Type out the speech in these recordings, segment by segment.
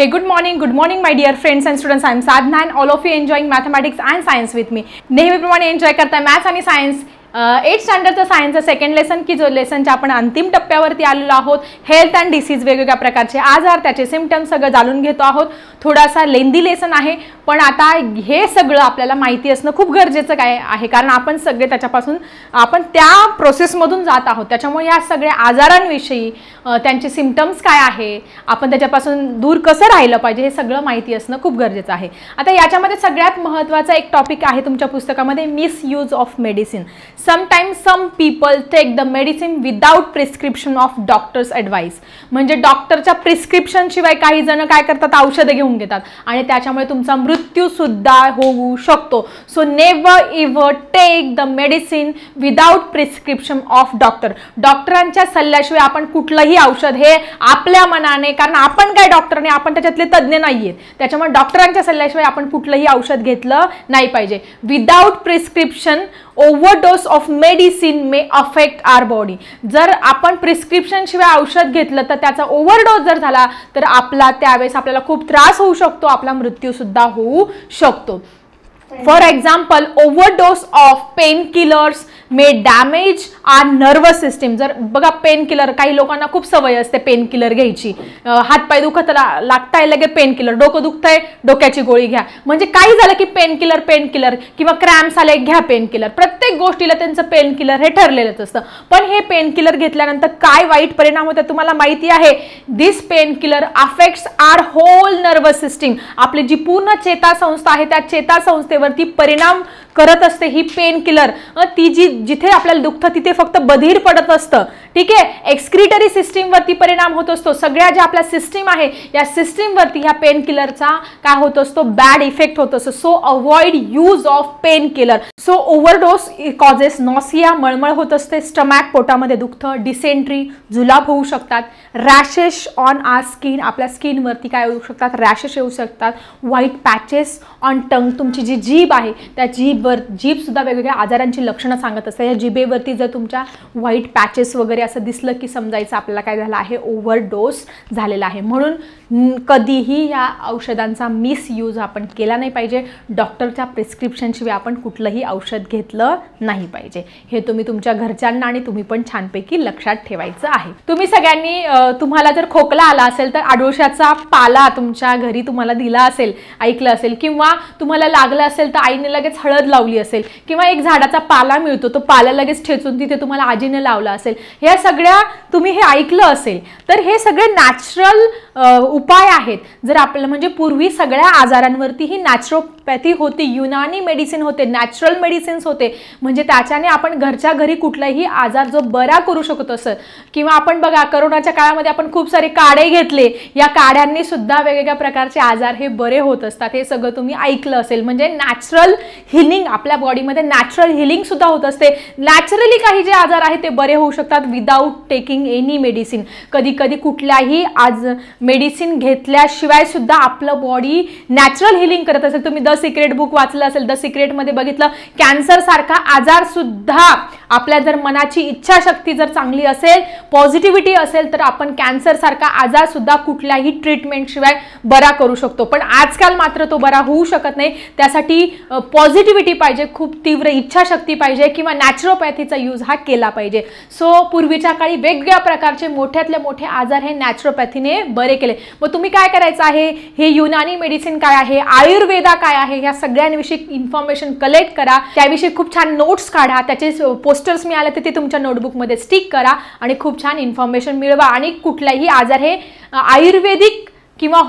Hey, good morning my dear friends and students. I am Sadhna and all of you enjoying mathematics and science with me. नेहमीप्रमाणे enjoy करताय maths आणि science 8th स्टँडर्डचा सायन्सचा second lesson की जो लेसनच्या आपण अंतिम टप्प्यावरती आलेलो आहोत. हेल्थ अँड डिसीज, वेगवेगळ्या प्रकारचे आजार, त्याचे सिम्पटम्स सगळं जाणून घेतो आहोत. थोडासा लेंदी लेसन आहे, पण आता हे सगळं आपल्याला माहिती असणं खूप गरजेचं काय आहे, कारण आपण सगळे त्याच्यापासून आपण त्या प्रोसेसमधून जात आहोत. त्याच्यामुळे या सगळ्या आजारांविषयी त्यांचे सिम्पटम्स काय आहे, आपण त्याच्यापासून दूर कसं राहिलं पाहिजे, हे सगळं माहिती असणं खूप गरजेचं आहे. आता याच्यामध्ये सगळ्यात महत्त्वाचा एक टॉपिक आहे तुमच्या पुस्तकामध्ये, misuse of medicine. Sometimes some people take the medicine without prescription of doctor's advice. म्हणजे डॉक्टरच्या प्रिस्क्रिप्शन शिवाय काही जण काय करतात, औषधं घेऊन घेतात आणि त्याच्यामुळे तुमचा मृत्यू सुद्धा होऊ शकतो. So never ever take the medicine without prescription of doctor. डॉक्टरांच्या सल्ल्याशिवाय आपण कुठलंही औषध हे आपल्या मनाने, कारण आपण काय डॉक्टर नाही, आपण त्याच्यातले तज्ज्ञ नाहीयेत, त्याच्यामुळे डॉक्टरांच्या सल्ल्याशिवाय आपण कुठलंही औषध घेतलं नाही पाहिजे. Without prescription overdose of medicine may affect our body. जर आपण प्रिस्क्रिप्शन शिवाय औषध घेतलं तर त्याचा ओव्हरडोस जर झाला तर त्यावेळेस आपल्याला खूप त्रास होऊ शकतो, आपला मृत्यू सुद्धा होऊ शकतो. For example, overdose of pain killers may damage our nervous system. जर बघा, पेन किलर, काही लोकांना खूप सवय असते पेन किलर घ्यायची. हातपाय दुखत लागताय लगे पेन किलर, डोकं दुखतंय डोक्याची गोळी घ्या. म्हणजे काही झालं की पेन किलर किंवा क्रॅम्प्स आले घ्या पेन किलर. प्रत्येक गोष्टीला त्यांचं पेन किलर हे ठरलेलंच असतं. पण हे पेन किलर घेतल्यानंतर काय वाईट परिणाम होतात तुम्हाला माहिती आहे. This pain killer affects are whole nervous system. आपली जी पूर्ण चेतासंस्था आहे त्या चेतासंस्थेवरती परिणाम करत असते ही पेन किलर. ती जिथे आपल्याला दुखतं तिथे फक्त बधीर पडत असतं. ठीक आहे, एक्सक्रिटरी सिस्टीम वरती परिणाम होत असतो. सगळ्या ज्या आपल्या सिस्टीम आहे या सिस्टीम वरती ह्या पेन किलरचा काय होत असतो, बॅड इफेक्ट होत असतो. So avoid use of pain killer. So overdose causes nausea, मळमळ होत असते, स्टमॅक, पोटामध्ये दुखतं, डिसेंट्री, जुलाब होऊ शकतात, रॅशेस ऑन आर स्किन, आपल्या स्किनवरती काय होऊ शकतात, रॅशेस येऊ शकतात, व्हाईट पॅचेस ऑन टंग, तुमची जी जीभ आहे त्या जीभ सुद्धा वेगवेगळ्या आजारांची लक्षणं सांगत असते. या जिभेवरती जर तुमच्या व्हाईट पॅचेस वगैरे असं दिसलं की समजायचं आपल्याला काय झालं आहे, ओव्हरडोस झालेला आहे. म्हणून कधीही या औषधांचा मिसयूज आपण केला नाही पाहिजे. डॉक्टरच्या प्रिस्क्रिप्शनशिवाय आपण कुठलंही औषध घेतलं नाही पाहिजे. हे तुम्ही तुमच्या घरच्यांना आणि तुम्ही पण छानपैकी लक्षात ठेवायचं आहे. तुम्ही सगळ्यांनी तुम्हाला जर खोकला आला असेल तर आडोशाचा पाला तुमच्या घरी तुम्हाला दिला असेल, ऐकलं असेल, किंवा तुम्हाला लागलं असेल तर आईने लगेच हळद लावली असेल, किंवा एक झाडाचा पाला मिळतो तो पाला लगेच ठेचून तिथे तुम्हाला आजीने लावला असेल. ह्या सगळ्या तुम्ही हे ऐकलं असेल. तर हे सगळे नॅचरल उपाय आहेत. जर आपल्याला म्हणजे पूर्वी सगळ्या आजारांवरती ही नॅचरोपॅथी होती, युनानी मेडिसिन होते, नॅचरल मेडिसिन्स होते. म्हणजे त्याच्याने आपण घरच्या घरी कुठलाही आजार जो बरा करू शकतो असं. किंवा आपण बघा, करोनाच्या काळामध्ये आपण खूप सारे काढे घेतले, या काढ्यांनी सुद्धा वेगवेगळ्या प्रकारचे आजार हे बरे होत असतात. हे सगळं तुम्ही ऐकलं असेल. म्हणजे नॅचरल हिलिंग, आपल्या बॉडीमध्ये नॅचरल हिलिंग सुद्धा होत असते. नॅचरली काही जे आजार आहेत ते बरे होऊ शकतात विदाउट टेकिंग एनी मेडिसिन. कधी कधी कुठल्याही मेडिसिन घेतल्याशिवाय सुद्धा आपलं बॉडी नॅचरल हिलिंग करत असेल. तुम्ही द सिक्रेट बुक वाचलं असेल, द सिक्रेटमध्ये बघितलं कॅन्सर सारखा आजार सुद्धा आपल्या जर मनाची इच्छाशक्ती जर चांगली असेल, पॉझिटिव्हिटी असेल, तर आपण कॅन्सर सारखा आजार सुद्धा कुठल्याही ट्रीटमेंट शिवाय बरा करू शकतो. पण आजकाल मात्र तो बरा होऊ शकत नाही. त्यासाठी पॉझिटिव्हिटी पाहिजे, खूप तीव्र इच्छाशक्ती पाहिजे, किंवा नॅचरोपॅथीचा यूज हा केला पाहिजे. सो पूर्वीच्या काळी वेगवेगळ्या प्रकारचे मोठ्यातले मोठे आजार हे नॅचरोपॅथीने बरे केले. मग तुम्ही काय करायचं आहे, हे युनानी मेडिसिन काय आहे, आयुर्वेदा काय आहे, या सगळ्यांविषयी इन्फॉर्मेशन कलेक्ट करा. त्याविषयी खूप छान नोट्स काढा, त्याचे पोस्टर्स मिळाले तर ते तुमच्या नोटबुकमध्ये स्टिक करा आणि खूप छान इन्फॉर्मेशन मिळवा. आणि कुठलाही आजार हे आयुर्वेदिक किंवा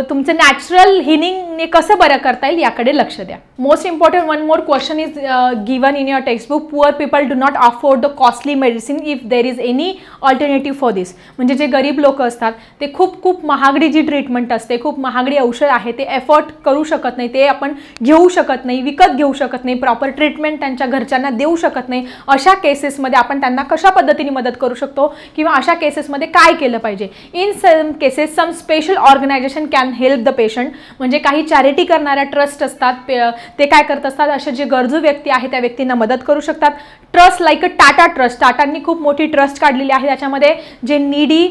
तुमचं नॅचरल हिलिंगने कसं बरं करता येईल याकडे लक्ष द्या. Most important one more question is given in your textbook. Poor people do not afford the costly medicine if there is any alternative for this. म्हणजे जे गरीब लोक असतात ते खूप महागडी जी ट्रीटमेंट असते, खूप महागडी औषध आहे, ते एफोर्ड करू शकत नाही, ते आपण घेऊ शकत नाही, विकत घेऊ शकत नाही, प्रॉपर ट्रीटमेंट त्यांच्या घरच्यांना देऊ शकत नाही. अशा केसेसमध्ये आपण त्यांना कशा पद्धतीने मदत करू शकतो, किंवा अशा केसेसमध्ये काय केलं पाहिजे. In some cases some special organization can help the patient. म्हणजे काही चॅरिटी करणाऱ्या ट्रस्ट असतात, ते काय करत असतात, असे जे गरजू व्यक्ती आहे त्या व्यक्तींना मदत करू शकतात. Trust like a Tata trust, टाटांनी खूप मोठी ट्रस्ट काढलेली आहे, त्याच्यामध्ये जे नीडी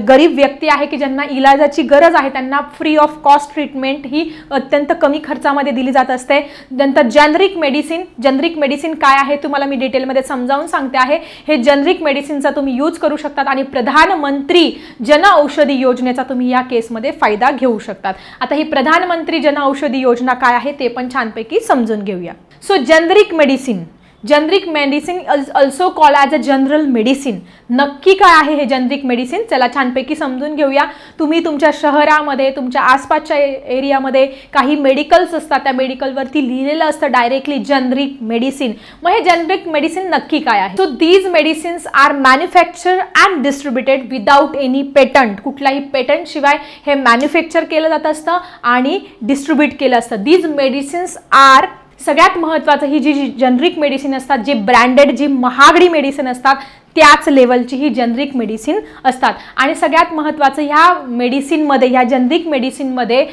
गरीब व्यक्ती आहे की ज्यांना इलाजाची गरज आहे त्यांना फ्री ऑफ कॉस्ट ट्रीटमेंट ही अत्यंत कमी खर्चामध्ये दिली जात असते. नंतर जेनरिक मेडिसिन, जेनरिक मेडिसिन काय आहे तुम्हाला मी डिटेलमध्ये समजावून सांगते आहे. हे जेनरिक मेडिसिनचा तुम्ही यूज करू शकतात आणि प्रधानमंत्री जन औषधी योजनेचा तुम्ही या केसमध्ये फायदा घेऊ शकतात. आता ही प्रधानमंत्री जन औषधी योजना काय आहे ते पण छानपैकी समजून घेऊया. So generic medicine, generic medicine is also called as a general medicine. नक्की काय आहे हे जेनरिक मेडिसिन, चला छानपैकी समजून घेऊया. तुम्ही तुमच्या शहरामध्ये, तुमच्या आसपासच्या एरियामध्ये काही मेडिकल्स असतात, त्या मेडिकलवरती लिहिलेलं असतं डायरेक्टली जेनरिक मेडिसिन. मग हे जेनरिक मेडिसिन नक्की काय आहे? So these medicines are manufacture and distributed without any patent. कुठल्याही पेटंट शिवाय हे मॅन्युफॅक्चर केलं जात असतं आणि डिस्ट्रीब्यूट केलं असतं. दीज मेडिसिन्स आर, सगळ्यात महत्त्वाचं, ही जी जेनरिक मेडिसिन असतात, जी ब्रँडेड, जी महागडी मेडिसिन असतात त्याच लेवलची ही जेनरिक मेडिसिन असतात. आणि सगळ्यात महत्त्वाचं, ह्या मेडिसिनमध्ये, ह्या जेनरिक मेडिसिनमध्ये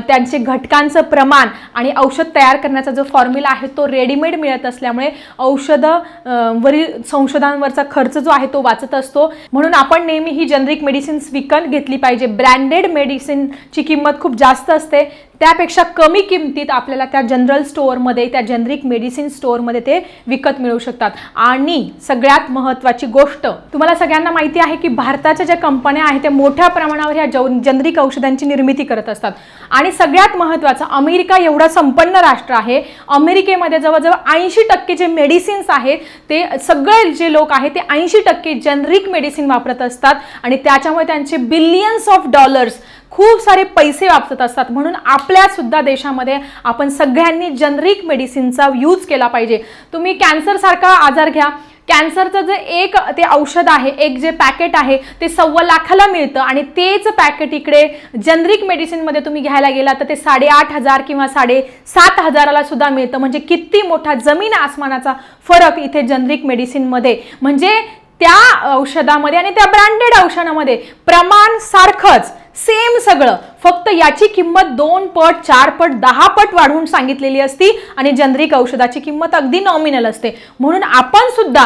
त्यांचे घटकांचं प्रमाण आणि औषध तयार करण्याचा जो फॉर्म्युला आहे तो रेडीमेड मिळत असल्यामुळे औषधावरील संशोधनावरचा खर्च जो आहे तो वाचत असतो. म्हणून आपण नेहमी ही जेनरिक मेडिसिन्स विकत घेतली पाहिजे. ब्रँडेड मेडिसिनची किंमत खूप जास्त असते, त्यापेक्षा कमी किमतीत आपल्याला त्या जनरल स्टोअरमध्ये, त्या जेनरिक मेडिसिन स्टोअरमध्ये ते विकत मिळू शकतात. आणि सगळ्यात महत्त्वाची गोष्ट, तुम्हाला सगळ्यांना माहिती आहे की भारताच्या ज्या कंपन्या आहेत त्या मोठ्या प्रमाणावर ह्या जेनरिक औषधांची निर्मिती करत असतात. आणि सगळ्यात महत्त्वाचं, अमेरिका एवढा संपन्न राष्ट्र आहे, अमेरिकेमध्ये जवळजवळ 80% जे मेडिसिन्स आहेत ते सगळे जे लोक आहेत ते 80% जेनरिक मेडिसिन वापरत असतात आणि त्याच्यामुळे त्यांचे बिलियन्स ऑफ डॉलर्स, खूप सारे पैसे वापरत असतात. म्हणून आपल्या सुद्धा देशामध्ये आपण सगळ्यांनी जेनरिक मेडिसिनचा यूज केला पाहिजे. तुम्ही कॅन्सरसारखा आजार घ्या, कॅन्सरचं जे एक ते औषध आहे, एक जे पॅकेट आहे ते 1.25 लाखाला मिळतं आणि तेच पॅकेट इकडे जेनरिक मेडिसिनमध्ये तुम्ही घ्यायला गेला तर ते 8,500 किंवा 7,500ला सुद्धा मिळतं. म्हणजे किती मोठा जमीन आसमानाचा फरक इथे जेनरिक मेडिसिनमध्ये. म्हणजे त्या औषधामध्ये आणि त्या ब्रँडेड औषधामध्ये प्रमाण सारखंच, सेम सगळं, फक्त याची किंमत 2 पट, 4 पट, 10 पट वाढवून सांगितलेली असती आणि जेनरिक औषधाची किंमत अगदी नॉमिनल असते. म्हणून आपण सुद्धा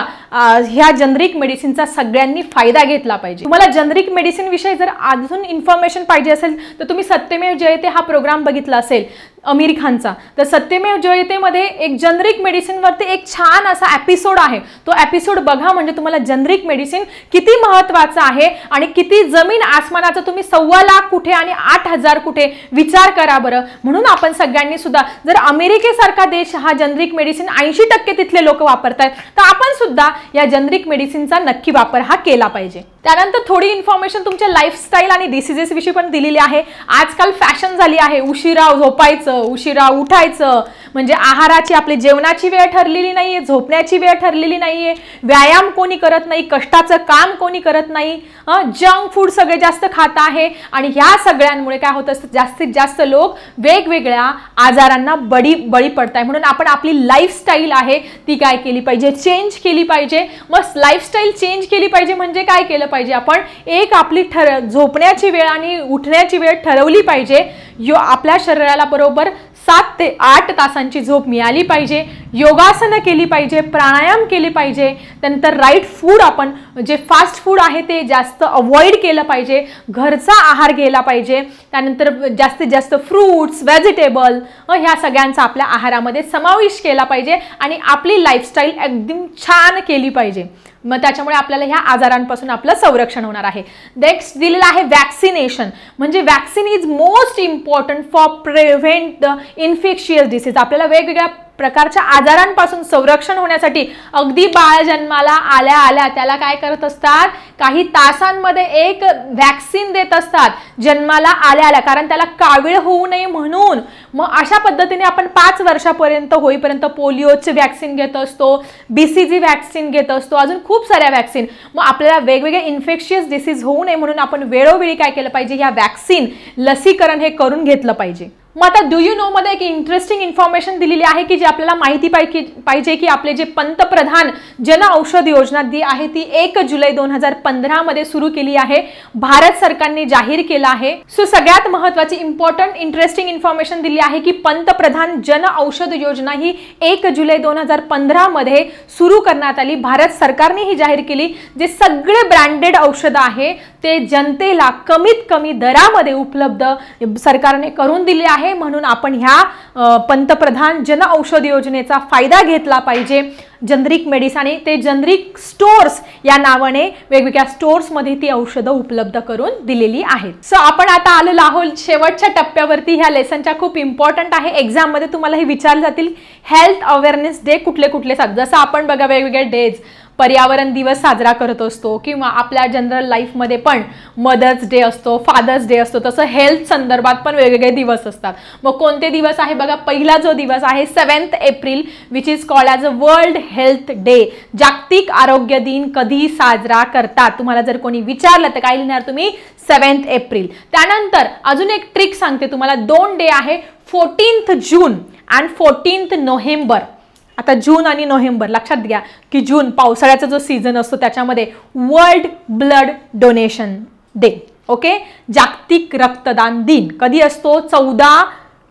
ह्या जेनरिक मेडिसिनचा सगळ्यांनी फायदा घेतला पाहिजे. तुम्हाला जेनरिक मेडिसिन विषयी जर अजून इन्फॉर्मेशन पाहिजे असेल तर तुम्ही सत्यमेव जयते हा प्रोग्राम बघितला असेल आमिर खानचा. तर सत्यमेव जयतेमध्ये एक जेनरिक मेडिसिनवरती एक छान असा एपिसोड आहे, तो एपिसोड बघा. म्हणजे तुम्हाला जेनरिक मेडिसिन किती महत्त्वाचं आहे आणि किती जमीन आसमानाचं, तुम्ही 1.25 लाख कुठे आणि 8,000 कुठे, विचार करा बरं. म्हणून आपण सगळ्यांनी सुद्धा, जर अमेरिकेसारखा देश हा जेनरिक मेडिसिन 80% तिथले लोक वापरतायत तर आपण सुद्धा या जेनरिक मेडिसिनचा नक्की वापर हा केला पाहिजे. त्यानंतर थोडी इन्फॉर्मेशन तुमच्या लाईफस्टाईल आणि डिसीजेस विषयी पण दिलेली आहे. आजकाल फॅशन झाली आहे उशिरा झोपायचं, उशिरा उठायचं, म्हणजे आहाराची, आपली जेवणाची वेळ ठरलेली नाहीये, झोपण्याची वेळ ठरलेली नाहीये, व्यायाम कोणी करत नाही, कष्टाचं काम कोणी करत नाही, जंक फूड सगळे जास्त खात आहे. आणि ह्या सगळ्यांमुळे काय होत असतं, जास्तीत जास्त लोक वेगवेगळ्या आजारांना बळी पडताय. म्हणून आपण आपली लाईफस्टाईल आहे ती काय केली पाहिजे, चेंज केली पाहिजे. मग लाईफस्टाईल चेंज केली पाहिजे म्हणजे काय केलं पाहिजे, आपण एक आपली झोपण्याची वेळ आणि उठण्याची वेळ ठरवली पाहिजे. आपल्या शरीराला बरोबर 7 ते 8 तासांची झोप मिळाली पाहिजे. योगासनं केली पाहिजे, प्राणायाम केली पाहिजे. त्यानंतर राईट फूड, आपण जे फास्ट फूड आहे ते जास्त अवॉइड केलं पाहिजे, घरचा आहार घ्यायला पाहिजे. त्यानंतर जास्तीत जास्त फ्रूट्स, व्हेजिटेबल ह्या सगळ्यांचा आपल्या आहारामध्ये समावेश केला पाहिजे आणि आपली लाईफस्टाईल एकदम छान केली पाहिजे. मग त्याच्यामुळे आपल्याला ह्या आजारांपासून आपलं संरक्षण होणार आहे. नेक्स्ट दिलेलं आहे वॅक्सिनेशन. म्हणजे vaccine is most important for prevent the infectious disease. आपल्याला वेगवेगळ्या प्रकारच्या आजारांपासून संरक्षण होण्यासाठी अगदी बाळ जन्माला आल्या आल्या त्याला काय करत असतात, काही तासांमध्ये एक वॅक्सिन देत असतात जन्माला आल्या आल्या, कारण त्याला कावीळ होऊ नये म्हणून. मग अशा पद्धतीने आपण 5 वर्षापर्यंत होईपर्यंत पोलिओचे वॅक्सिन घेत असतो, BCG वॅक्सिन घेत असतो, अजून खूप साऱ्या वॅक्सिन. मग आपल्याला वेगवेगळे इन्फेक्शियस डिसीज होऊ नये म्हणून आपण वेळोवेळी काय केलं पाहिजे, ह्या वॅक्सिन, लसीकरण हे करून घेतलं पाहिजे. मग आता डू यू नो मध्ये एक इंटरेस्टिंग इन्फॉर्मेशन दिलेली आहे की जी आपल्याला माहिती पाहिजे की आपले जे पंतप्रधान जन औषध योजना जी आहे ती 1 जुलै 2015 मध्ये सुरू केली आहे, भारत सरकारने जाहीर केला आहे। सो सगळ्यात महत्त्वाची इम्पॉर्टंट इंटरेस्टिंग इन्फॉर्मेशन दिली आहे की पंतप्रधान जन औषध योजना ही 1 जुलै 2015 मध्ये सुरू करण्यात आली, भारत सरकारने ही जाहीर केली। जे सगळे ब्रँडेड औषध आहे ते जनतेला कमीत कमी दरामध्ये उपलब्ध सरकारने करून दिले आहे, म्हणून आपण ह्या पंतप्रधान जन औषध योजनेचा फायदा घेतला पाहिजे। जनरिक मेडिसिन ते जनरिक स्टोर्स या नावाने वेगवेगळ्या स्टोर्स मध्ये ती औषधं उपलब्ध करून दिलेली आहेत। सो आपण आता आलेलो आहोत शेवटच्या टप्प्यावरती। ह्या लेसनच्या खूप इम्पॉर्टंट आहे, एक्झाम मध्ये तुम्हाला हे विचारले जातील हेल्थ अवेअरनेस डे कुठले कुठले सांग। जसं आपण बघा वेगवेगळे डेज पर्यावरण दिवस साजरा करत असतो किंवा आपल्या जनरल लाईफ मध्ये पण मदर्स डे असतो, फादर्स डे असतो, तसं हेल्थ संदर्भात पण वेगवेगळे दिवस असतात। मग कोणते दिवस आहे बघा, पहिला जो दिवस आहे 7 April which is called as a world health day. जागतिक आरोग्य दिन कधी साजरा करतात, तुम्हाला जर कोणी विचारलं तर काय लिहिणार तुम्ही 7 एप्रिल। त्यानंतर अजून एक ट्रिक सांगते तुम्हाला, 2 डे आहे 14 जून आणि 14 नोव्हेंबर। आता जून आणि नोव्हेंबर लक्षात घ्या की जून पावसाळ्याचा जो सीझन असतो त्याच्यामध्ये world blood donation day, okay, जागतिक रक्तदान दिन कधी असतो 14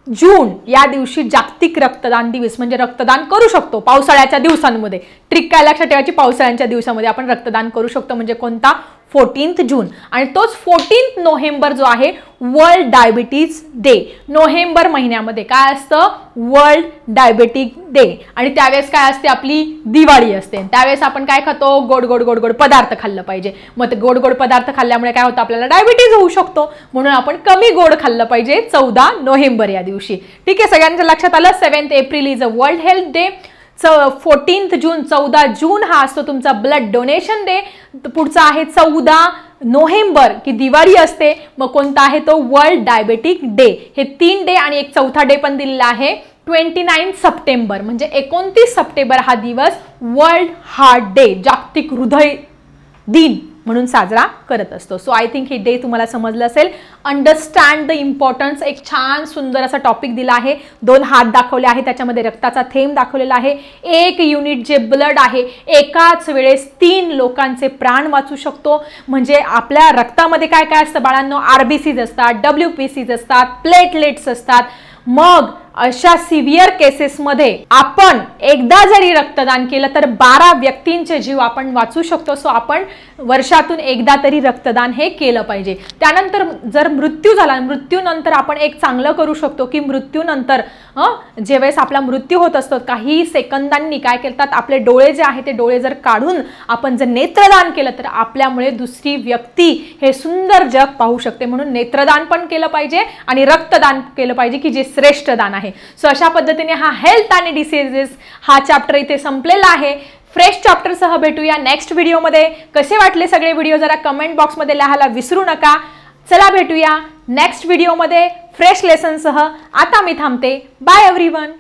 जून या दिवशी जागतिक रक्तदान दिवस, म्हणजे रक्तदान करू शकतो पावसाळ्याच्या दिवसांमध्ये। ट्रिक काय लक्षात ठेवायची, पावसाळ्याच्या दिवसामध्ये आपण रक्तदान करू शकतो, म्हणजे कोणता 14 जून। आणि तोच 14 नोव्हेंबर जो आहे वर्ल्ड डायबिटीज डे, नोव्हेंबर महिन्यामध्ये काय असतं वर्ल्ड डायबिटिक डे। आणि त्यावेळेस काय असते आपली दिवाळी असते, त्यावेळेस आपण काय खातो गोड गोड गोड गोड पदार्थ खाल्लं पाहिजे। मग ते गोड गोड पदार्थ खाल्ल्यामुळे काय होतं आपल्याला डायबिटीज होऊ शकतो, म्हणून आपण कमी गोड खाल्लं पाहिजे 14 नोव्हेंबर या दिवशी। ठीक आहे, सगळ्यांच्या लक्षात आलं। 7 April is a world health day, 14 जून 14 जून हा असतो तुमचा ब्लड डोनेशन डे। पुढचा आहे 14 नोव्हेंबर की दिवाळी असते, मग कोणता आहे तो वर्ल्ड डायबेटिक डे। हे 3 डे आणि एक चौथा डे पण दिलेला आहे 29 सप्टेंबर, म्हणजे 29 सप्टेंबर हा दिवस वर्ल्ड हार्ट डे जागतिक हृदय दिन म्हणून साजरा करत असतो। सो आय थिंक हे डे तुम्हाला समजलं असेल। अंडरस्टँड द इम्पॉर्टन्स, एक छान सुंदर असा टॉपिक दिला आहे, 2 हात दाखवले आहे, त्याच्यामध्ये रक्ताचा थेंब दाखवलेला आहे, 1 युनिट जे ब्लड आहे एकाच वेळेस 3 लोकांचे प्राण वाचू शकतो। म्हणजे आपल्या रक्तामध्ये काय काय असतं बाळांनो, आरबीसीज असतात, WPCs असतात, प्लेटलेट्स असतात। मग अशा सिव्हिअर केसेसमध्ये आपण एकदा जरी रक्तदान केलं तर 12 व्यक्तींचे जीव आपण वाचू शकतो। सो आपण वर्षातून एकदा तरी रक्तदान हे केलं पाहिजे। त्यानंतर जर मृत्यू झाला, मृत्यूनंतर आपण एक चांगलं करू शकतो की मृत्यूनंतर जेवेळेस आपला मृत्यू होत असतो काही सेकंदांनी काय करतात आपले डोळे जे आहे ते डोळे जर काढून आपण जर नेत्रदान केलं तर आपल्यामुळे दुसरी व्यक्ती हे सुंदर जग पाहू शकते। म्हणून नेत्रदान पण केलं पाहिजे आणि रक्तदान केलं पाहिजे की जे श्रेष्ठ दान आहे। सो अशा पद्धतीने हा हेल्थ आणि डिसीजेस हा चॅप्टर इथे संपलेला आहे। फ्रेश चॅप्टर सह भेटूया नेक्स्ट व्हिडिओमध्ये। कसे वाटले सगळे व्हिडिओ जरा कमेंट बॉक्समध्ये लिहायला विसरू नका। चला भेटूया नेक्स्ट व्हिडिओमध्ये फ्रेश लेसन सह। आता मी थांबते, बाय एव्हरीवन।